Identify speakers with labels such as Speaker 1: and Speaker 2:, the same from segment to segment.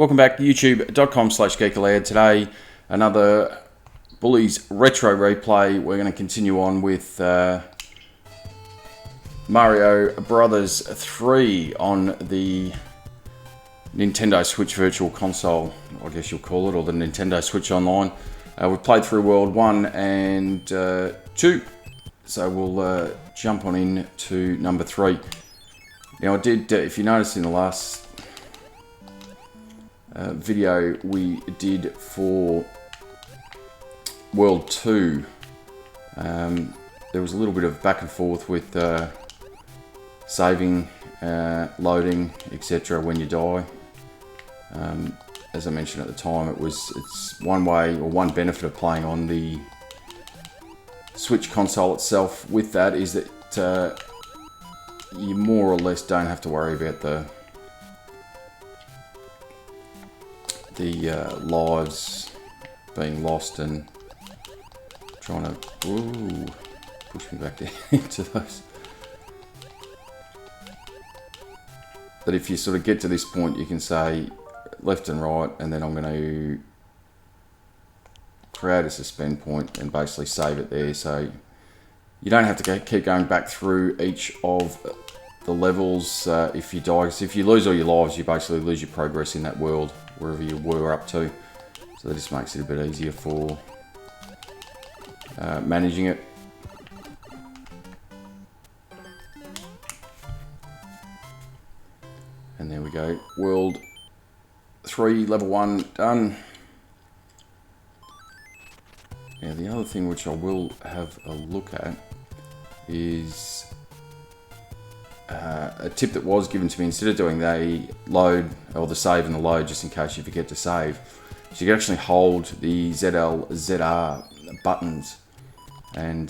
Speaker 1: Welcome back, youtube.com/geekaloud. Today, another Bullies retro replay. We're going to continue on with Mario Brothers 3 on the Nintendo Switch Virtual Console, I guess you'll call it, or the Nintendo Switch Online. We've played through World 1 and 2, so we'll jump on in to number 3. Now I did, if you noticed in the last video we did for World 2, there was a little bit of back and forth with saving, loading, etc. when you die. As I mentioned at the time, it's one way or one benefit of playing on the Switch console itself with that is that you more or less don't have to worry about the lives being lost and trying to push me back into those. But if you sort of get to this point, you can say left and right, and then I'm going to create a suspend point and basically save it there, so you don't have to keep going back through each of the levels if you die. Because if you lose all your lives, you basically lose your progress in that world, wherever you were up to. So that just makes it a bit easier for managing it. And there we go, World 3, Level 1 done. Now the other thing which I will have a look at is a tip that was given to me. Instead of doing the load or the save and the load, just in case you forget to save, so you can actually hold the ZL, ZR buttons and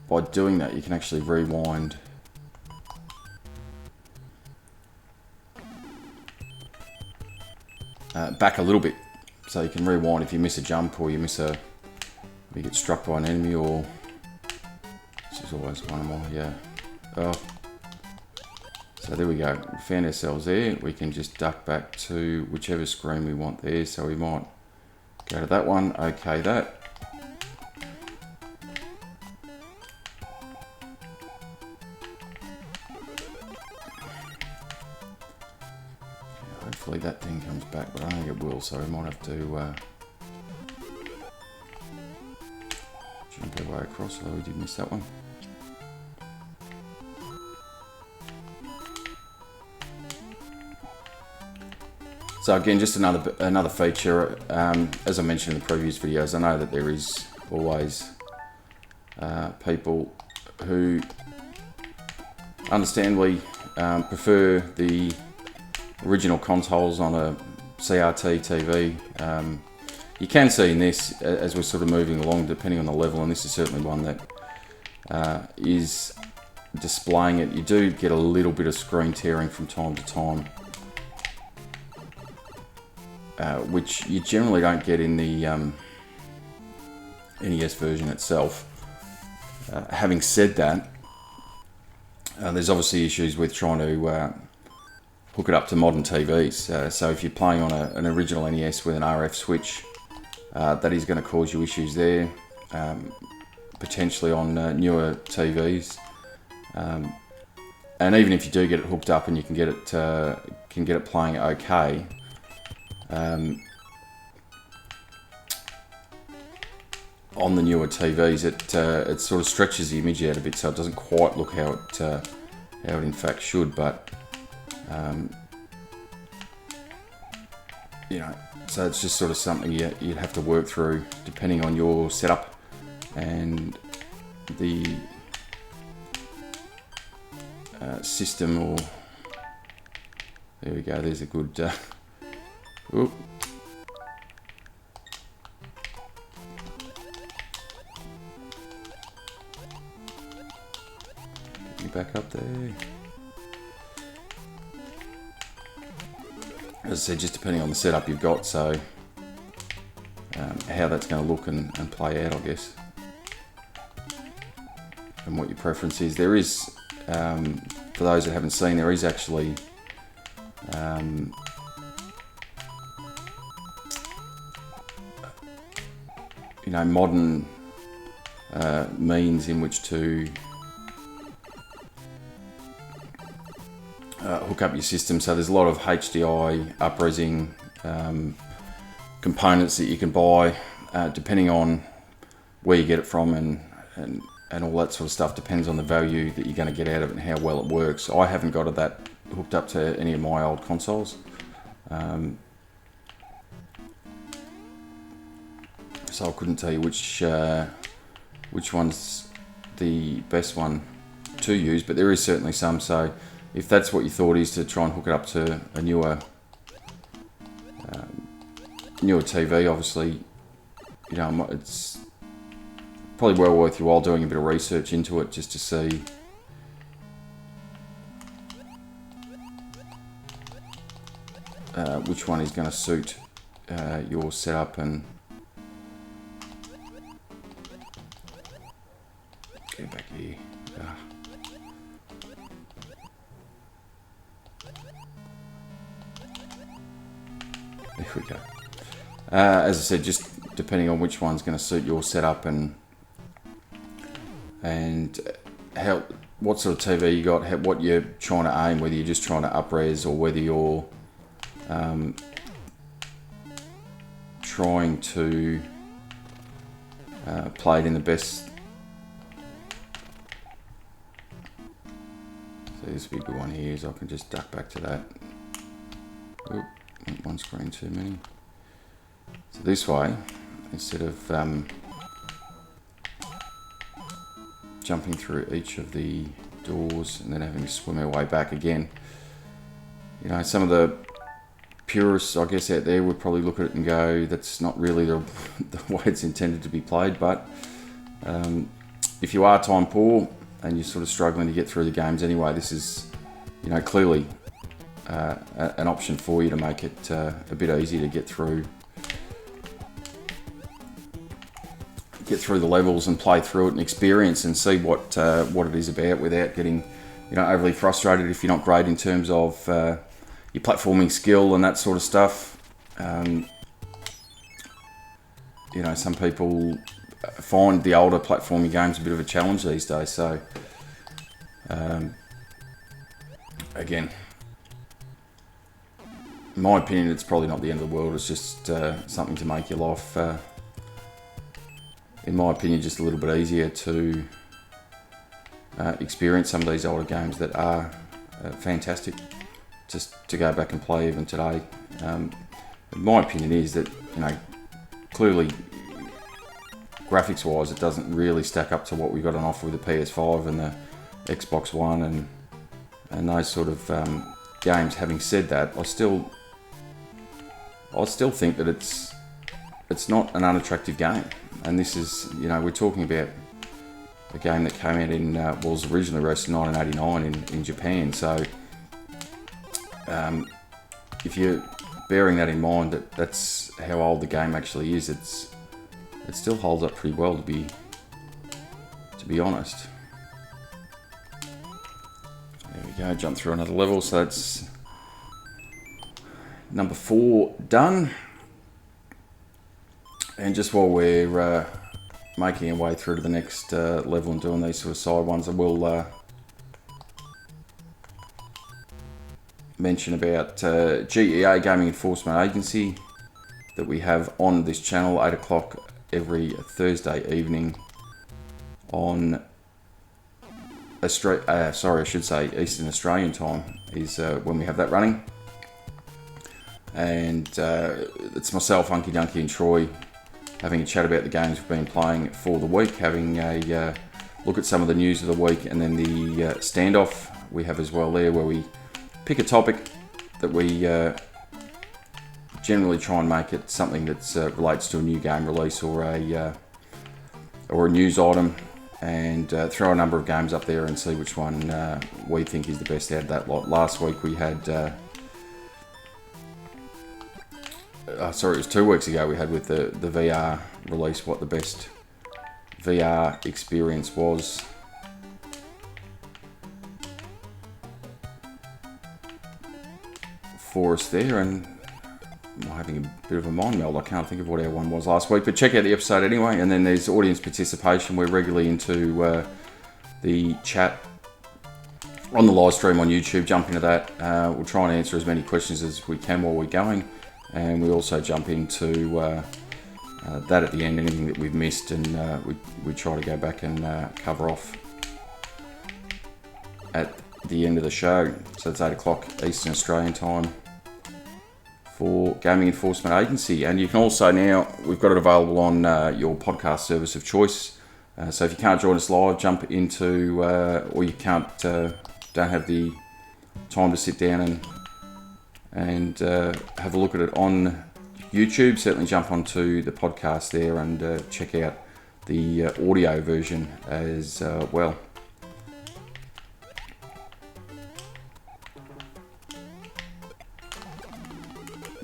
Speaker 1: by doing that you can actually rewind back a little bit. So you can rewind if you miss a jump, or you get struck by an enemy, or this is always one of my so there we go, we found ourselves there. We can just duck back to whichever screen we want there, so we might go to that one, okay that. Hopefully that thing comes back, but I don't think it will, so we might have to jump our way across, although we did miss that one. So again, just another feature, as I mentioned in the previous videos, I know that there is always people who understandably prefer the original consoles on a CRT TV. You can see in this, as we're sort of moving along, depending on the level, and this is certainly one that is displaying it, you do get a little bit of screen tearing from time to time, which you generally don't get in the NES version itself. Having said that, there's obviously issues with trying to hook it up to modern TVs. So if you're playing on an original NES with an RF switch, that is going to cause you issues there, potentially on newer TVs. And even if you do get it hooked up and you can get it playing okay, on the newer TVs, it sort of stretches the image out a bit, so it doesn't quite look how it in fact should. But you know, so it's just sort of something you'd have to work through depending on your setup and the system. Or there we go, there's a good oop. Get me back up there. As I said, just depending on the setup you've got, so how that's going to look and play out, I guess. and what your preference is. There is, for those that haven't seen, there is actually you know, modern means in which to hook up your system. So there's a lot of HDI up-resing components that you can buy, depending on where you get it from, and all that sort of stuff depends on the value that you're going to get out of it and how well it works. I haven't got that hooked up to any of my old consoles. So I couldn't tell you which one's the best one to use, but there is certainly some. So if that's what you thought, is to try and hook it up to a newer TV, obviously, you know, it's probably well worth your while doing a bit of research into it just to see which one is going to suit your setup. And get back here. There we go. As I said, just depending on which one's going to suit your setup and how, what sort of TV you got, what you're trying to aim, whether you're just trying to up-res or whether you're trying to play it in the best. So this would be a good one here, so I can just duck back to that. Oop, one screen too many. So this way, instead of jumping through each of the doors and then having to swim our way back again, you know, some of the purists, I guess, out there would probably look at it and go, that's not really the way it's intended to be played. But if you are time poor and you're sort of struggling to get through the games anyway, this is, you know, clearly an option for you to make it a bit easier to get through the levels and play through it and experience and see what it is about without getting, you know, overly frustrated if you're not great in terms of your platforming skill and that sort of stuff. You know, some people find the older platforming games a bit of a challenge these days. So again, in my opinion, it's probably not the end of the world. It's just something to make your life, in my opinion, just a little bit easier to experience some of these older games that are fantastic just to go back and play even today. My opinion is that, you know, clearly graphics wise it doesn't really stack up to what we got on offer with the PS5 and the Xbox One and those sort of games. Having said that, I still think that it's not an unattractive game. And this is, you know, we're talking about a game that came out in, was originally released in 1989 in Japan. So if you're bearing that in mind, that's how old the game actually is, it still holds up pretty well, to be honest. There we go, jump through another level. So that's number 4 done. And just while we're making our way through to the next level and doing these sort of side ones, I will mention about GEA, Gaming Enforcement Agency, that we have on this channel, 8 o'clock every Thursday evening on I should say Eastern Australian time is when we have that running. And it's myself, Hunky Dunky and Troy having a chat about the games we've been playing for the week, having a look at some of the news of the week, and then the standoff we have as well there, where we pick a topic that we generally try and make it something that relates to a new game release or a news item, and throw a number of games up there and see which one we think is the best out of that lot. Last week we had it was 2 weeks ago, we had with the VR release what the best VR experience was. for us there, and I'm having a bit of a mind meld. I can't think of what our one was last week, but check out the episode anyway. And then there's audience participation. We're regularly into the chat on the live stream on YouTube. Jump into that. We'll try and answer as many questions as we can while we're going, and we also jump into that at the end, anything that we've missed, and we try to go back and cover off at the end of the show. So it's 8 o'clock Eastern Australian time for Gaming Enforcement Agency. And you can also now, we've got it available on your podcast service of choice. So if you can't join us live, jump into, or you can't, don't have the time to sit down and have a look at it on YouTube, certainly jump onto the podcast there and check out the audio version as well.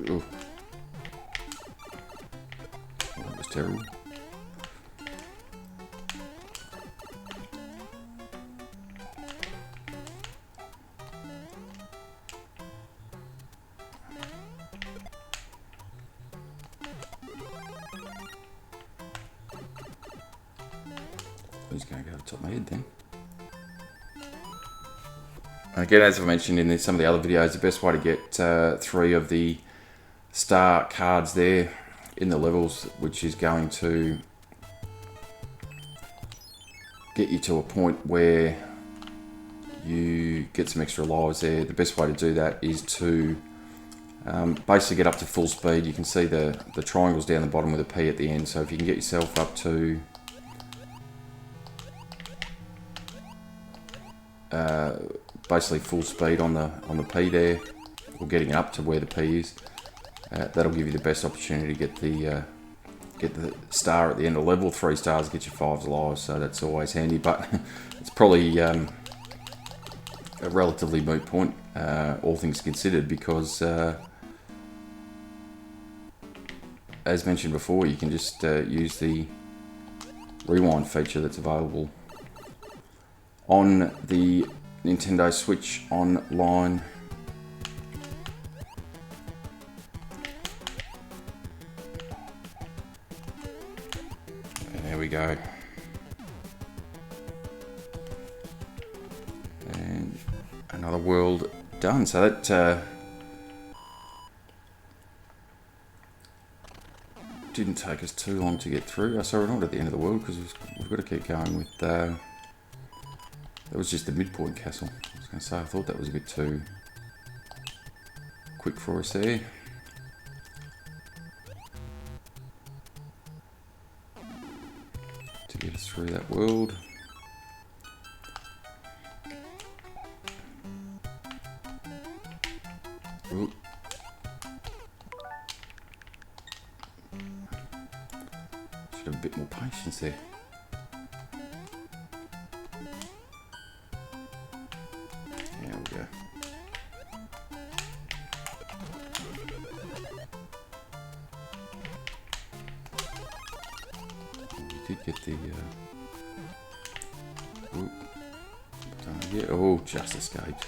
Speaker 1: Ooh. That was terrible. Who's going to go to the top of my head then? Again, as I mentioned in some of the other videos, the best way to get 3 of the star cards there in the levels, which is going to get you to a point where you get some extra lives there. The best way to do that is to basically get up to full speed. You can see the triangles down the bottom with a P at the end, so if you can get yourself up to basically full speed on the P there, or getting up to where the P is, that'll give you the best opportunity to get the star at the end of level. 3 stars get you 5 lives, so that's always handy, but it's probably a relatively moot point, all things considered, because as mentioned before, you can just use the rewind feature that's available on the Nintendo Switch Online. There we go. And another world done. So that didn't take us too long to get through. So we're not at the end of the world, because we've got to keep going with... that was just the midpoint castle. I was going to say, I thought that was a bit too quick for us there. To get us through that world. Ooh. Should have a bit more patience there. There we go. We did get the ooh, yeah, oh, just escaped.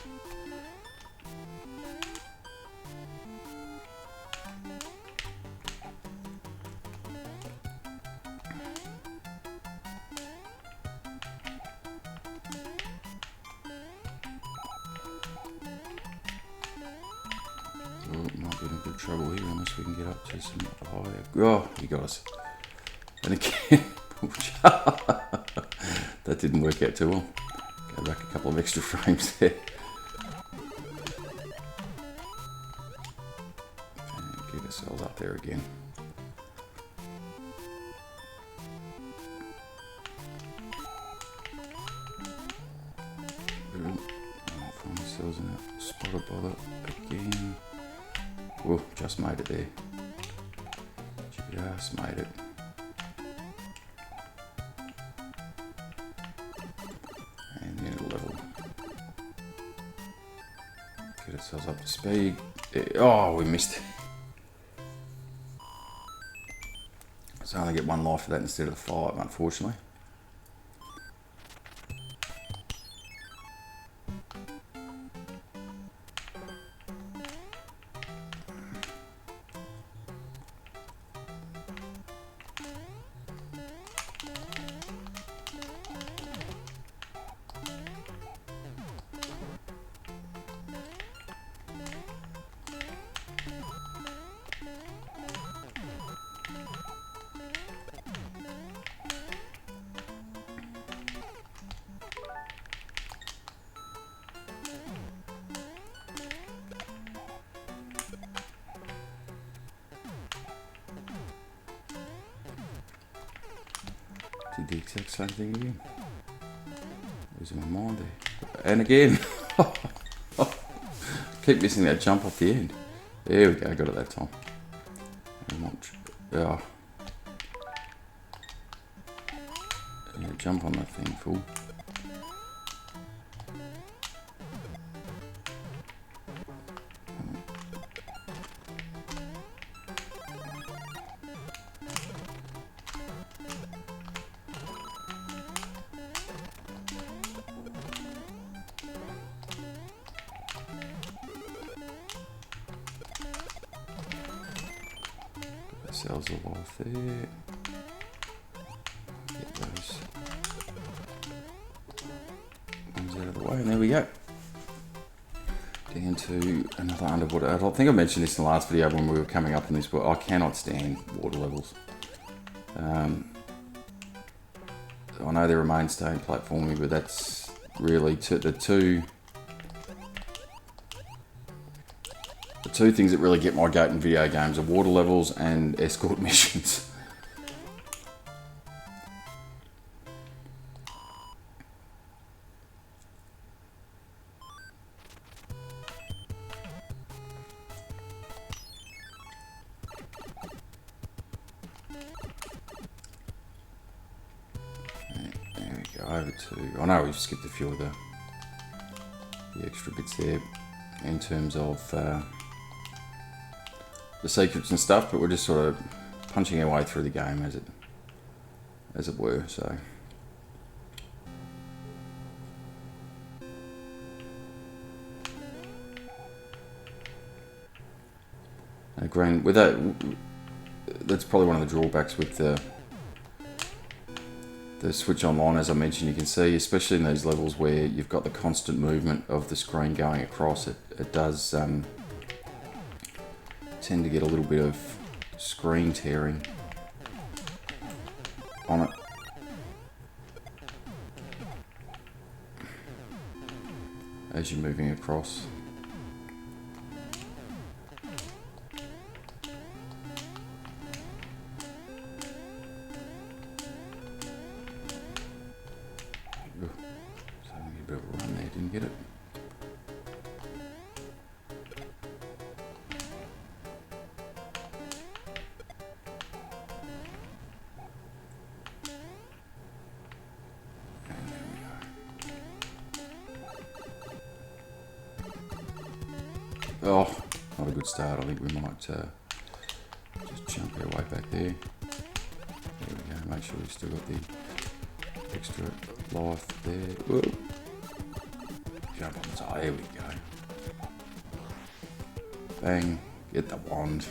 Speaker 1: Might be in good trouble here unless we can get up to some higher. Oh, you got us. And again, that didn't work out too well. Go back a couple of extra frames there. And get ourselves up there again. Find ourselves in a spot of bother again. Whoa, just made it there. Just made it. And the end of the level. Get ourselves up to speed. Oh, we missed it. So I only get 1 life for that instead of the 5, unfortunately. Did the exact same thing again. Losing my mind there. And again. Keep missing that jump off the end. There we go, got it that time. Yeah. Yeah, jump on that thing, fool. Cells are off there. Get those ones out of the way, and there we go. Down to another underwater. I think I mentioned this in the last video when we were coming up on this, but I cannot stand water levels. I know they're a mainstay in platforming, but that's really the two things that really get my goat in video games are water levels and escort missions. There we go, over to... I know we've skipped a few of the extra bits there in terms of... the secrets and stuff, but we're just sort of punching our way through the game as it were. So Grand with that's probably one of the drawbacks with the Switch Online. As I mentioned, you can see, especially in these levels where you've got the constant movement of the screen going across, it does tend to get a little bit of screen tearing on it. As you're moving across. Ooh, so I get a bit of a run there, didn't get it. Oh, not a good start. I think we might just jump our way back there. There we go. Make sure we've still got the extra life there. Whoa. Jump on the side. There we go. Bang. Get the wand.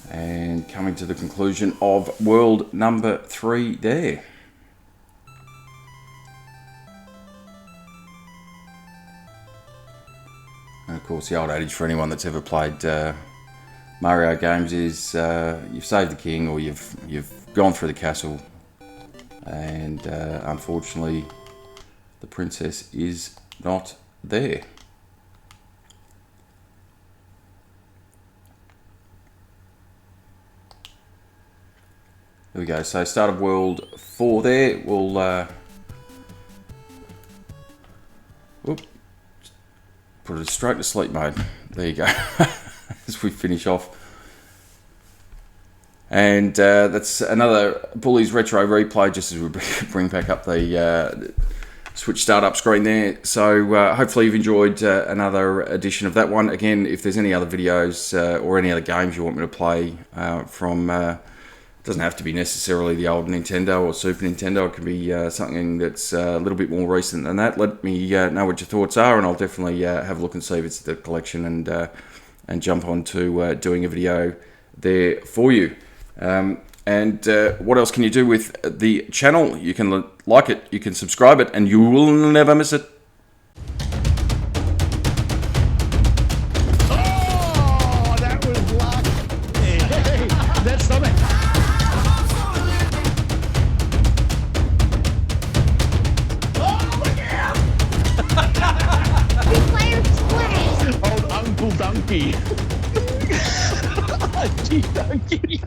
Speaker 1: And coming to the conclusion of world number 3 there. And of course, the old adage for anyone that's ever played Mario games is you've saved the king, or you've gone through the castle, and unfortunately, the princess is not there. There we go. So start of world 4 there. We'll put it straight to sleep mode. There you go. As we finish off. And that's another Bullies Retro replay, just as we bring back up the Switch startup screen there. So hopefully you've enjoyed another edition of that one. Again, if there's any other videos or any other games you want me to play from... it doesn't have to be necessarily the old Nintendo or Super Nintendo. It can be something that's a little bit more recent than that. Let me know what your thoughts are, and I'll definitely have a look and see if it's the collection and jump on to doing a video there for you. And what else can you do with the channel? You can like it, you can subscribe it, and you will never miss it.
Speaker 2: Oh, that was luck. Hey, that's something. Oh, look at him!
Speaker 3: Two players play.
Speaker 2: Old Uncle Donkey. Gee, Donkey.